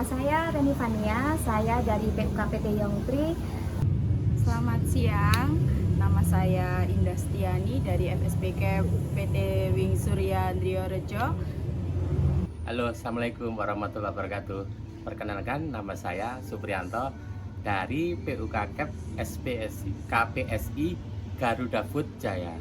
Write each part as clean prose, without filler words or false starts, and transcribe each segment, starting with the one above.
Nama saya Reni Fania, saya dari PUKPT Yongpri. Selamat siang, nama saya Indah Stiani dari FSBK PT Wing Surya Andriorejo. Halo, Assalamualaikum warahmatullahi wabarakatuh. Perkenalkan, nama saya Supriyanto dari PUKKEP SPSI KPSI Garuda Food Jaya.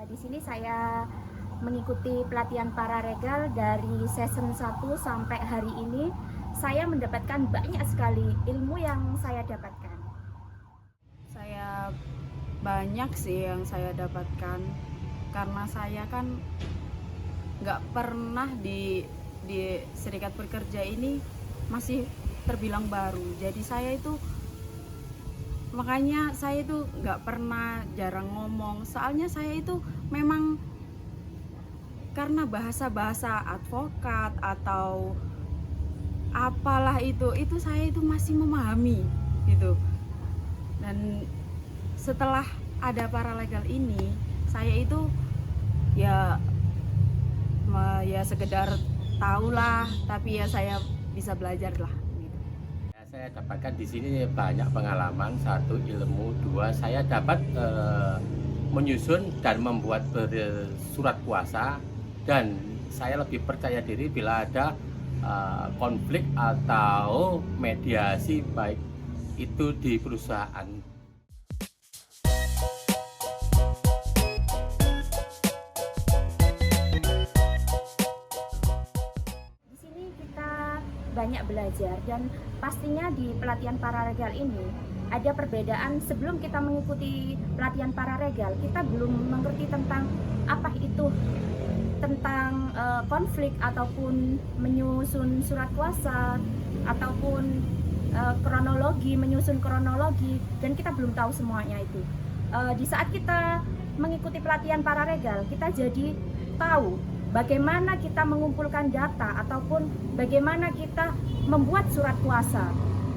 Di sini saya mengikuti pelatihan pararegal dari season 1 sampai hari ini. Saya mendapatkan banyak sekali ilmu yang saya dapatkan. Saya banyak sih yang saya dapatkan karena saya kan nggak pernah di serikat pekerja ini, masih terbilang baru. Jadi makanya saya itu nggak pernah jarang ngomong, soalnya saya itu memang karena bahasa-bahasa advokat atau apalah itu saya itu masih memahami gitu. Dan setelah ada paralegal ini, saya itu ya sekedar tahulah, tapi ya saya bisa belajar lah gitu. Saya dapatkan di sini banyak pengalaman, satu ilmu, dua saya dapat menyusun dan membuat surat kuasa, dan saya lebih percaya diri bila ada konflik atau mediasi baik itu di perusahaan. Di sini kita banyak belajar, dan pastinya di pelatihan pararegal ini ada perbedaan. Sebelum kita mengikuti pelatihan pararegal, kita belum mengerti tentang apa itu tentang konflik ataupun menyusun surat kuasa ataupun menyusun kronologi, dan kita belum tahu semuanya itu. Di saat kita mengikuti pelatihan pararegal, kita jadi tahu bagaimana kita mengumpulkan data ataupun bagaimana kita membuat surat kuasa,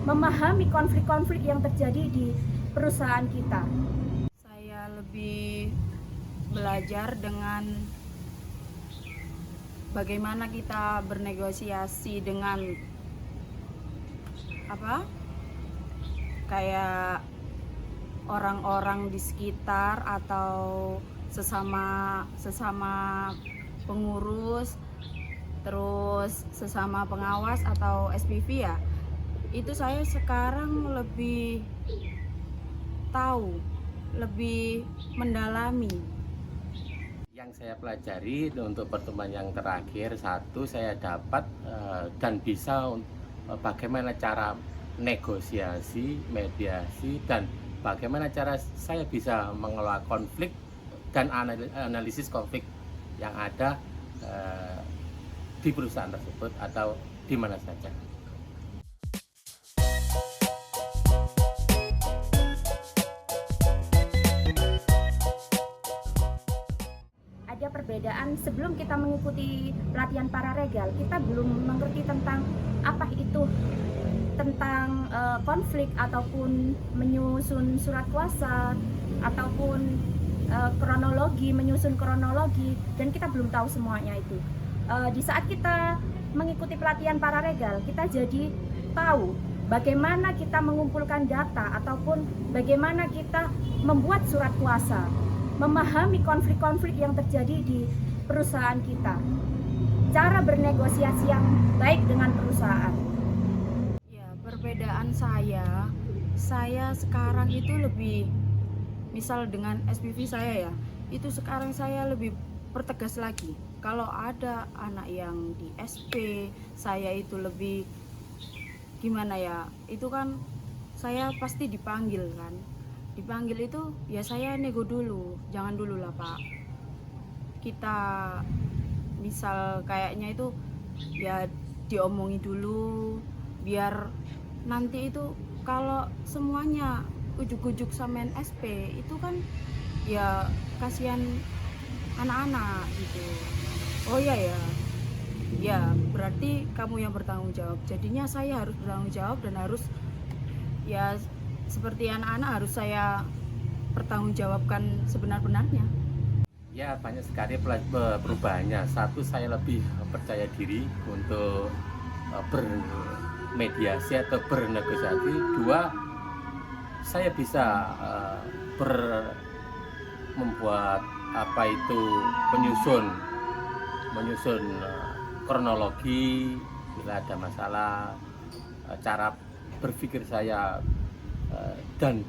memahami konflik-konflik yang terjadi di perusahaan kita. Saya lebih belajar dengan bagaimana kita bernegosiasi dengan kayak orang-orang di sekitar atau sesama pengurus, terus sesama pengawas atau SPV ya. Itu saya sekarang lebih tahu, lebih mendalami. Yang saya pelajari untuk pertemuan yang terakhir, satu saya dapat dan bisa bagaimana cara negosiasi, mediasi, dan bagaimana cara saya bisa mengelola konflik dan analisis konflik yang ada di perusahaan tersebut atau di mana saja. Ada perbedaan. Sebelum kita mengikuti pelatihan pararegal, kita belum mengerti tentang apa itu tentang konflik ataupun menyusun surat kuasa ataupun menyusun kronologi, dan kita belum tahu semuanya itu. Di saat kita mengikuti pelatihan pararegal, kita jadi tahu bagaimana kita mengumpulkan data ataupun bagaimana kita membuat surat kuasa, memahami konflik-konflik yang terjadi di perusahaan kita, cara bernegosiasi yang baik dengan perusahaan. Ya, perbedaan saya sekarang itu lebih, misal dengan SPV saya ya, itu sekarang saya lebih pertegas lagi. Kalau ada anak yang di SP, saya itu lebih gimana ya, itu kan saya pasti dipanggil kan. Dipanggil itu ya saya nego dulu, jangan dulu lah Pak, kita misal kayaknya itu ya diomongi dulu, biar nanti itu kalau semuanya ujuk-ujuk samain SP itu kan ya kasihan anak-anak gitu. Oh ya, ya berarti kamu yang bertanggung jawab, jadinya saya harus bertanggung jawab dan harus ya seperti anak-anak harus saya pertanggungjawabkan sebenar-benarnya. Ya, banyak sekali perubahannya. Satu, saya lebih percaya diri untuk bermediasi atau bernegosiasi. Dua, saya bisa membuat apa itu menyusun kronologi bila ada masalah, cara berpikir saya dan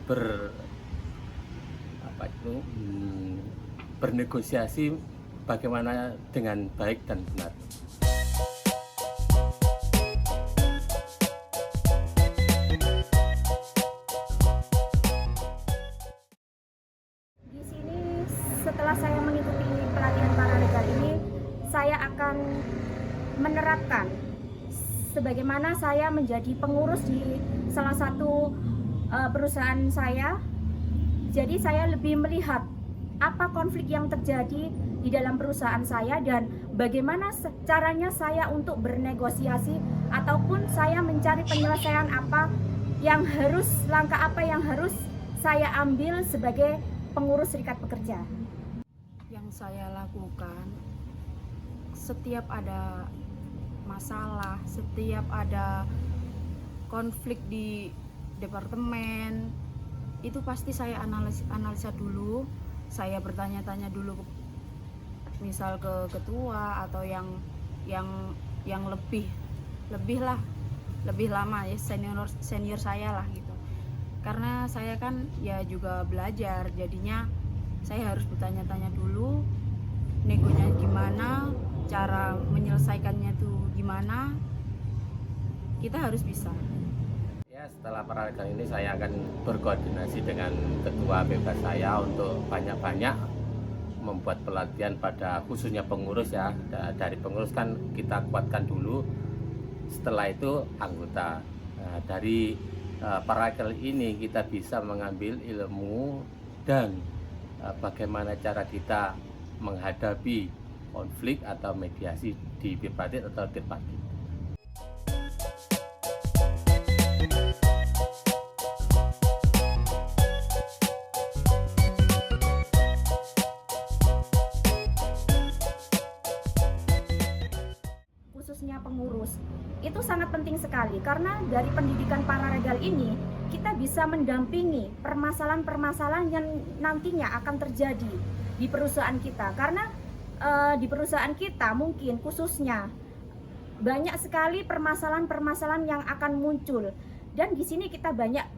bernegosiasi bagaimana dengan baik dan benar. Di sini setelah saya mengikuti pelatihan paralegal ini, saya akan menerapkan sebagaimana saya menjadi pengurus di salah satu perusahaan saya. Jadi saya lebih melihat apa konflik yang terjadi di dalam perusahaan saya dan bagaimana caranya saya untuk bernegosiasi ataupun saya mencari penyelesaian langkah apa yang harus saya ambil sebagai pengurus serikat pekerja. Yang saya lakukan, setiap ada masalah, setiap ada konflik di departemen, itu pasti saya analisa dulu. Saya bertanya-tanya dulu misal ke ketua atau yang lebih lama ya, senior saya lah gitu. Karena saya kan ya juga belajar, jadinya saya harus bertanya-tanya dulu negonya gimana, cara menyelesaikannya tuh gimana. Kita harus bisa. Ya, setelah paralegal ini saya akan berkoordinasi dengan ketua bebas saya untuk banyak-banyak membuat pelatihan pada khususnya pengurus ya. Dari pengurus kan kita kuatkan dulu, setelah itu anggota. Nah, dari paralegal ini kita bisa mengambil ilmu dan bagaimana cara kita menghadapi konflik atau mediasi di bipartit atau tripartit. Khususnya pengurus itu sangat penting sekali karena dari pendidikan paralegal ini kita bisa mendampingi permasalahan-permasalahan yang nantinya akan terjadi di perusahaan kita. Karena di perusahaan kita mungkin khususnya banyak sekali permasalahan-permasalahan yang akan muncul dan di sini kita banyak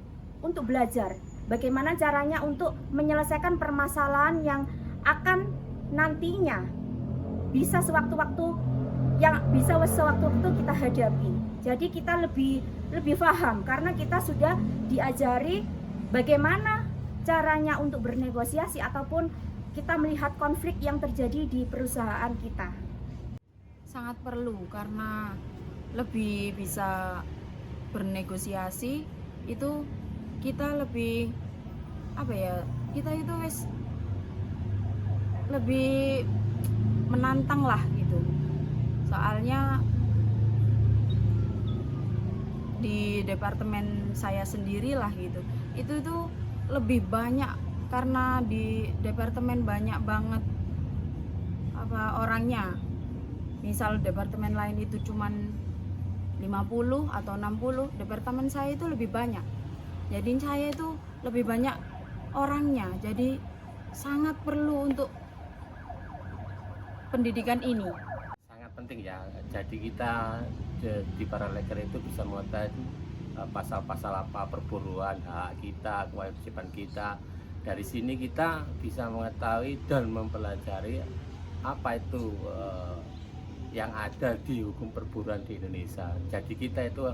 untuk belajar bagaimana caranya untuk menyelesaikan permasalahan yang akan nantinya bisa sewaktu-waktu kita hadapi. Jadi kita lebih paham karena kita sudah diajari bagaimana caranya untuk bernegosiasi ataupun kita melihat konflik yang terjadi di perusahaan kita. Sangat perlu karena lebih bisa bernegosiasi itu kita lebih kita itu lebih menantang lah gitu. Soalnya di departemen saya sendiri lah gitu, itu lebih banyak karena di departemen banyak banget orangnya. Misal departemen lain itu cuman 50 atau 60, departemen saya itu lebih banyak. Jadi saya itu lebih banyak orangnya. Jadi sangat perlu untuk pendidikan ini. Sangat penting ya. Jadi kita di paralegal itu bisa mengetahui pasal-pasal apa perburuan hak kita, kewajiban kita. Dari sini kita bisa mengetahui dan mempelajari apa itu yang ada di hukum perburuan di Indonesia. Jadi kita itu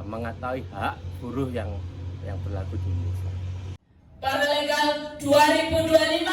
mengetahui hak buruh yang berlaku di Indonesia. Paralegal 2025